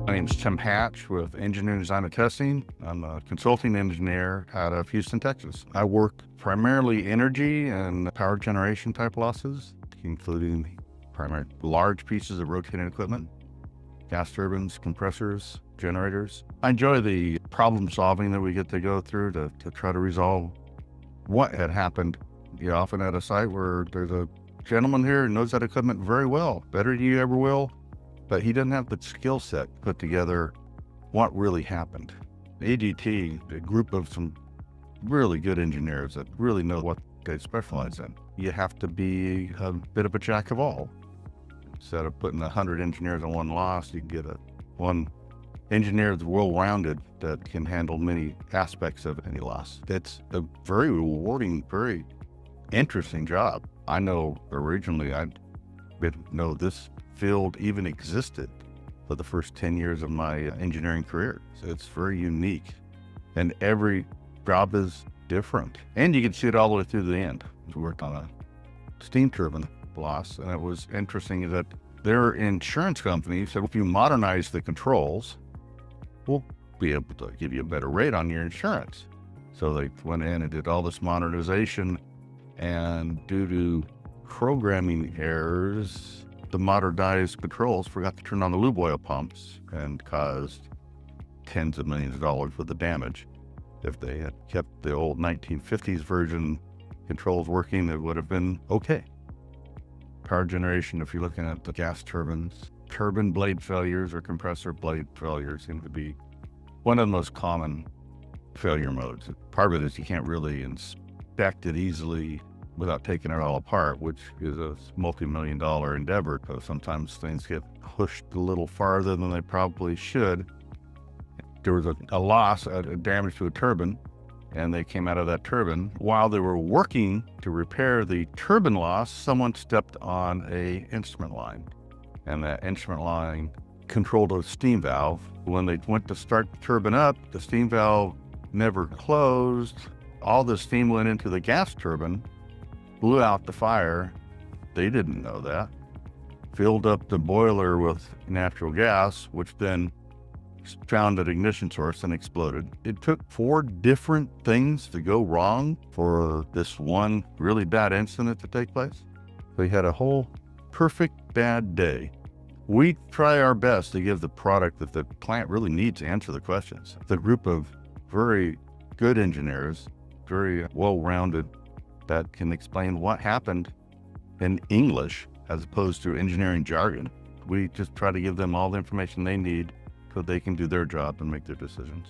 My name is Tim Hatch with Engineering Design and Testing. I'm a consulting engineer out of Houston, Texas. I work primarily energy and power generation type losses, including primary large pieces of rotating equipment, gas turbines, compressors, generators. I enjoy the problem solving that we get to go through to try to resolve what had happened. You're often at a site where there's a gentleman here who knows that equipment very well, better than you ever will, but he doesn't have the skill set to put together what really happened. ADT, a group of some really good engineers that really know what they specialize in. You have to be a bit of a jack of all. Instead of putting 100 engineers on one loss, you can get one engineer that's well-rounded that can handle many aspects of any loss. It's a very rewarding, very interesting job. I know originally I didn't know this field even existed for the first 10 years of my engineering career. So it's very unique, and every job is different. And you can see it all the way through the end. We worked on a steam turbine loss, and it was interesting that their insurance company said, if you modernize the controls, we'll be able to give you a better rate on your insurance. So they went in and did all this modernization, and due to programming errors, the modernized controls forgot to turn on the lube oil pumps and caused tens of millions of dollars worth of damage. If they had kept the old 1950s version controls working, it would have been okay. Power generation, if you're looking at the gas turbines, turbine blade failures or compressor blade failures seem to be one of the most common failure modes. Part of it is you can't really inspect it easily without taking it all apart, which is a multi-million-dollar endeavor, because sometimes things get pushed a little farther than they probably should. There was a loss, a damage to a turbine, and they came out of that turbine. While they were working to repair the turbine loss, someone stepped on an instrument line, and that instrument line controlled a steam valve. When they went to start the turbine up, the steam valve never closed. All the steam went into the gas turbine, blew out the fire. They didn't know that. Filled up the boiler with natural gas, which then found an ignition source and exploded. It took 4 different things to go wrong for this one really bad incident to take place. They had a whole perfect bad day. We try our best to give the product that the client really needs to answer the questions. The group of very good engineers, very well-rounded, that can explain what happened in English as opposed to engineering jargon. We just try to give them all the information they need so they can do their job and make their decisions.